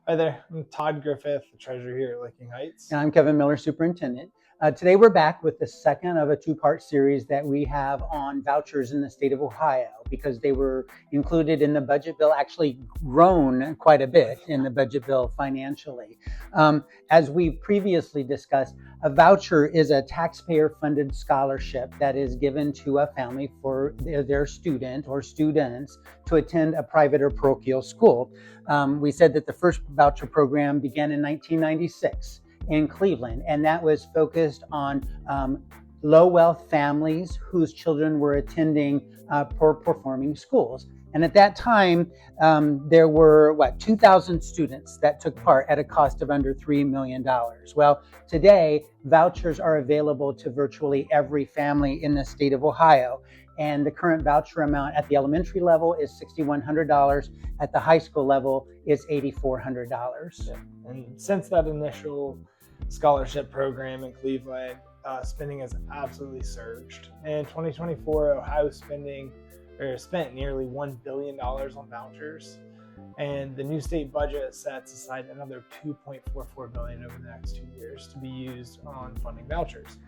Hi there, I'm Todd Griffith, the treasurer here at Licking Heights. And I'm Kevin Miller, Superintendent. Today we're back with the second of a two-part series that we have on vouchers in the state of Ohio, because they were included in the budget bill, actually grown quite a bit in the budget bill financially. As we previously discussed, a voucher is a taxpayer-funded scholarship that is given to a family for their student or students to attend a private or parochial school. We said that the first voucher program began in 1996 in Cleveland, and that was focused on low wealth families whose children were attending poor performing schools. And at that time, there were 2,000 students that took part at a cost of under $3 million. Well, today, vouchers are available to virtually every family in the state of Ohio. And the current voucher amount at the elementary level is $6,100. At the high school level is $8,400. Yeah. And since that initial scholarship program in Cleveland, spending has absolutely surged. In 2024, Ohio spent nearly $1 billion on vouchers, and the new state budget sets aside another $2.44 billion over the next 2 years to be used on funding vouchers.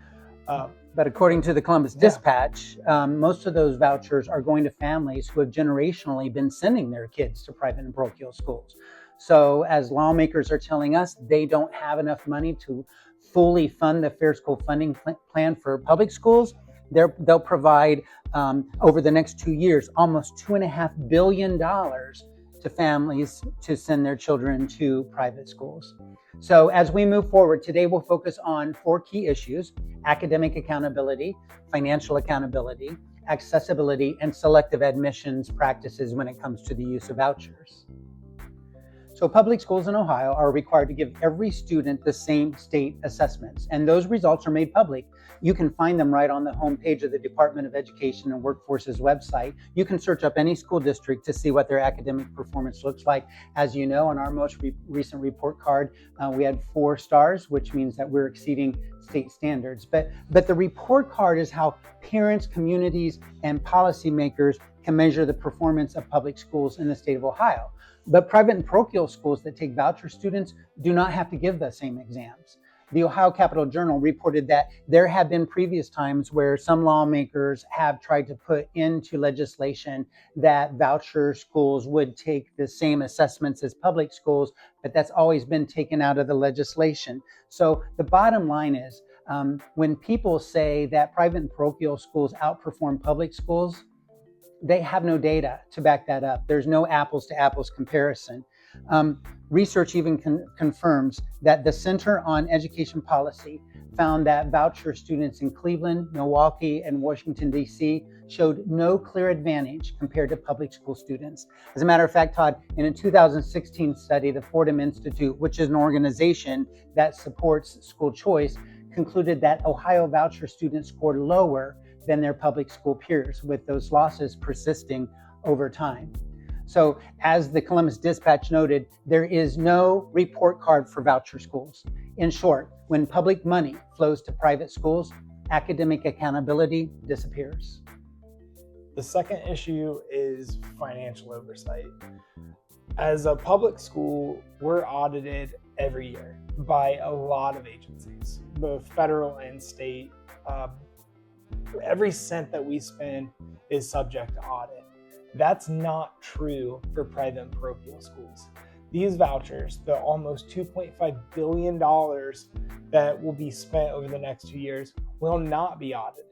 But according to the Columbus Dispatch, most of those vouchers are going to families who have generationally been sending their kids to private and parochial schools. So as lawmakers are telling us, they don't have enough money to fully fund the Fair School Funding Plan for public schools. They'll provide, over the next 2 years, almost $2.5 billion to families to send their children to private schools. So as we move forward, today we'll focus on 4 key issues: academic accountability, financial accountability, accessibility, and selective admissions practices when it comes to the use of vouchers. So public schools in Ohio are required to give every student the same state assessments, and those results are made public. You can find them right on the homepage of the Department of Education and Workforce's website. You can search up any school district to see what their academic performance looks like. As you know, on our most recent report card, we had 4 stars, which means that we're exceeding state standards. But the report card is how parents, communities, and policymakers can measure the performance of public schools in the state of Ohio. But private and parochial schools that take voucher students do not have to give the same exams. The Ohio Capital Journal reported that there have been previous times where some lawmakers have tried to put into legislation that voucher schools would take the same assessments as public schools, but that's always been taken out of the legislation. So the bottom line is, when people say that private and parochial schools outperform public schools, they have no data to back that up. There's no apples to apples comparison. Research even confirms that the Center on Education Policy found that voucher students in Cleveland, Milwaukee, and Washington, D.C. showed no clear advantage compared to public school students. As a matter of fact, Todd, in a 2016 study, the Fordham Institute, which is an organization that supports school choice, concluded that Ohio voucher students scored lower than their public school peers, with those losses persisting over time. So as the Columbus Dispatch noted, there is no report card for voucher schools. In short, when public money flows to private schools, academic accountability disappears. The second issue is financial oversight. As a public school, we're audited every year by a lot of agencies, both federal and state. Every cent that we spend is subject to audit. That's not true for private and parochial schools. These vouchers, the almost $2.5 billion that will be spent over the next 2 years, will not be audited.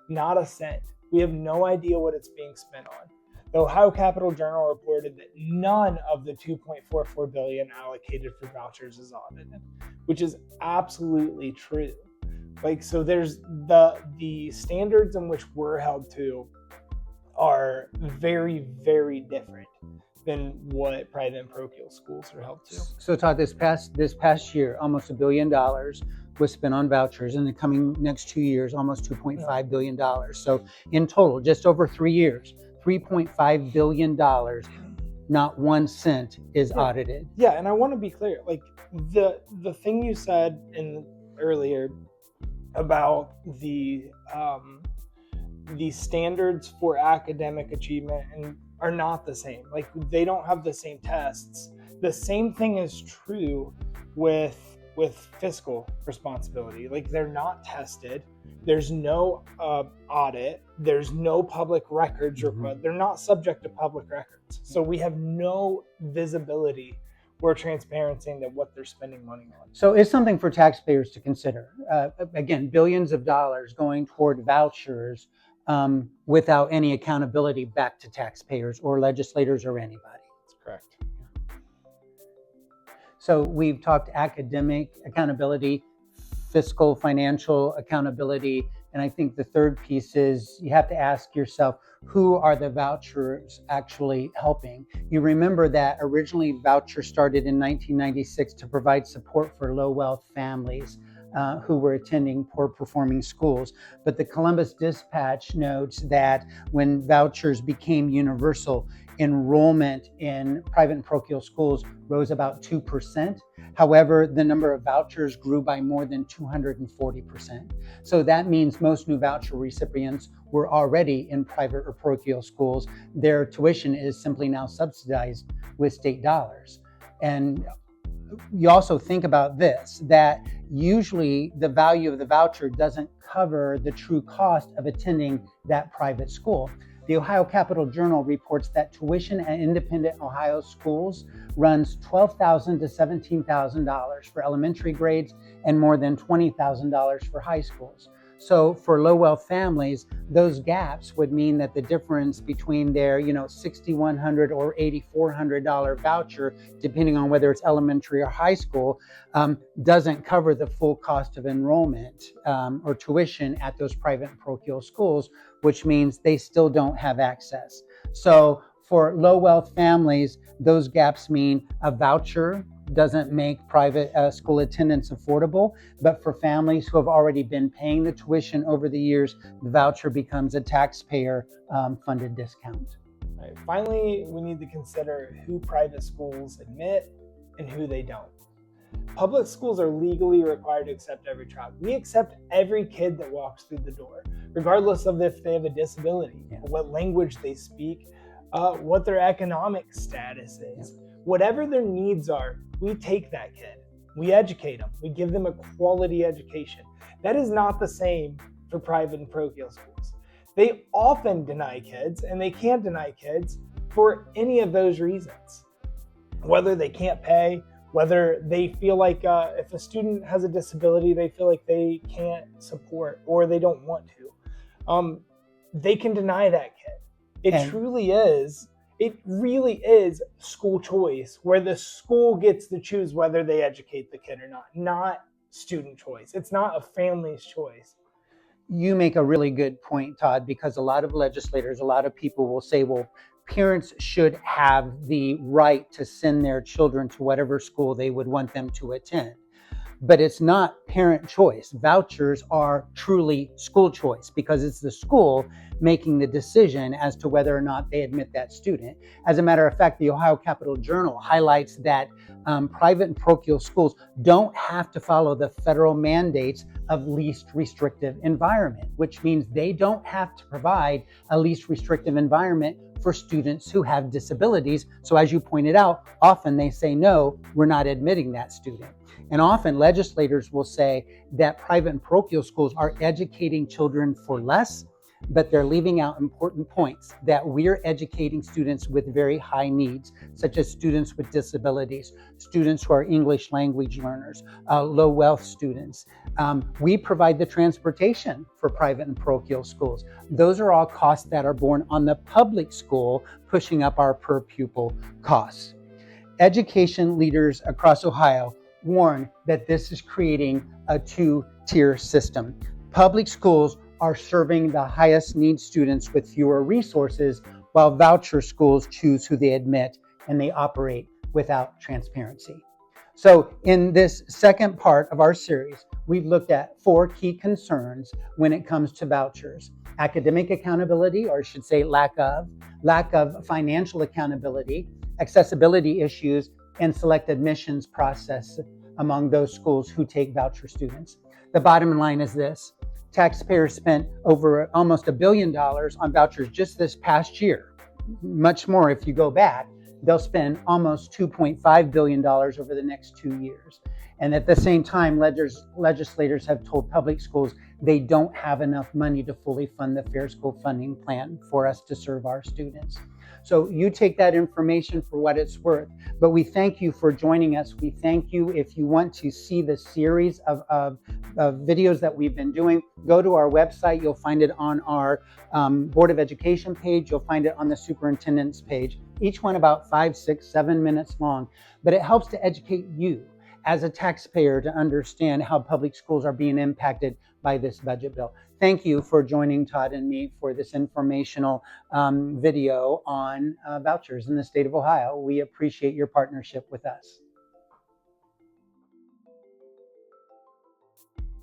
Not a cent. We have no idea what it's being spent on. The Ohio Capital Journal reported that none of the $2.44 billion allocated for vouchers is audited, which is absolutely true. So there's the standards in which we're held to are very, very different than what private and parochial schools are held to. So Todd, this past year, almost $1 billion was spent on vouchers. In the coming next 2 years, almost $2.5 billion. So in total, just over 3 years, $3.5 billion, not 1 cent is audited. Yeah, and I want to be clear, the thing you said earlier about the standards for academic achievement and are not the same. They don't have the same tests The same thing is true with fiscal responsibility. Like, they're not tested. There's no audit. There's no public records request. They're not subject to public records. So we have no visibility or transparency into what they're spending money on. So it's something for taxpayers to consider. Again, billions of dollars going toward vouchers without any accountability back to taxpayers or legislators or anybody. That's correct. So we've talked academic accountability, fiscal, financial accountability, and I think the third piece is you have to ask yourself, who are the vouchers actually helping? You remember that originally vouchers started in 1996 to provide support for low-wealth families who were attending poor-performing schools. But the Columbus Dispatch notes that when vouchers became universal, enrollment in private and parochial schools rose about 2%. However, the number of vouchers grew by more than 240%. So that means most new voucher recipients were already in private or parochial schools. Their tuition is simply now subsidized with state dollars. And you also think about this, that usually the value of the voucher doesn't cover the true cost of attending that private school. The Ohio Capital Journal reports that tuition at independent Ohio schools runs $12,000 to $17,000 for elementary grades and more than $20,000 for high schools. So for low-wealth families, those gaps would mean that the difference between their, $6,100 or $8,400 voucher, depending on whether it's elementary or high school, doesn't cover the full cost of enrollment or tuition at those private and parochial schools, which means they still don't have access. So for low-wealth families, those gaps mean a voucher doesn't make private school attendance affordable, but for families who have already been paying the tuition over the years, the voucher becomes a taxpayer funded discount. Right. Finally, we need to consider who private schools admit and who they don't. Public schools are legally required to accept every child. We accept every kid that walks through the door, regardless of if they have a disability, what language they speak, what their economic status is. Whatever their needs are, we take that kid, we educate them, we give them a quality education. That is not the same for private and parochial schools. They often deny kids, and they can't deny kids for any of those reasons. Whether they can't pay, whether they feel like if a student has a disability, they feel like they can't support or they don't want to, they can deny that kid. It really is school choice, where the school gets to choose whether they educate the kid or not student choice. It's not a family's choice. You make a really good point, Todd, because a lot of legislators, a lot of people will say, well, parents should have the right to send their children to whatever school they would want them to attend. But it's not parent choice. Vouchers are truly school choice because it's the school making the decision as to whether or not they admit that student. As a matter of fact, the Ohio Capital Journal highlights that private and parochial schools don't have to follow the federal mandates of least restrictive environment, which means they don't have to provide a least restrictive environment for students who have disabilities. So as you pointed out, often they say, no, we're not admitting that student. And often legislators will say that private and parochial schools are educating children for less, but they're leaving out important points, that we're educating students with very high needs, such as students with disabilities, students who are English language learners, low wealth students. We provide the transportation for private and parochial schools. Those are all costs that are borne on the public school, pushing up our per pupil costs. Education leaders across Ohio warn that this is creating a two-tier system. Public schools are serving the highest need students with fewer resources, while voucher schools choose who they admit, and they operate without transparency. So in this second part of our series, we've looked at 4 key concerns when it comes to vouchers: academic accountability, or I should say lack of financial accountability, accessibility issues, and select admissions process among those schools who take voucher students. The bottom line is this: taxpayers spent over almost $1 billion on vouchers just this past year, much more if you go back. they'll spend almost $2.5 billion over the next 2 years. And at the same time, legislators have told public schools they don't have enough money to fully fund the Fair School Funding Plan for us to serve our students. So you take that information for what it's worth. But we thank you for joining us. We thank you. If you want to see the series of videos that we've been doing, go to our website. You'll find it on our Board of Education page. You'll find it on the Superintendent's page. Each one about 5, 6, 7 minutes long. But it helps to educate you as a taxpayer to understand how public schools are being impacted by this budget bill. Thank you for joining Todd and me for this informational video on vouchers in the state of Ohio. We appreciate your partnership with us.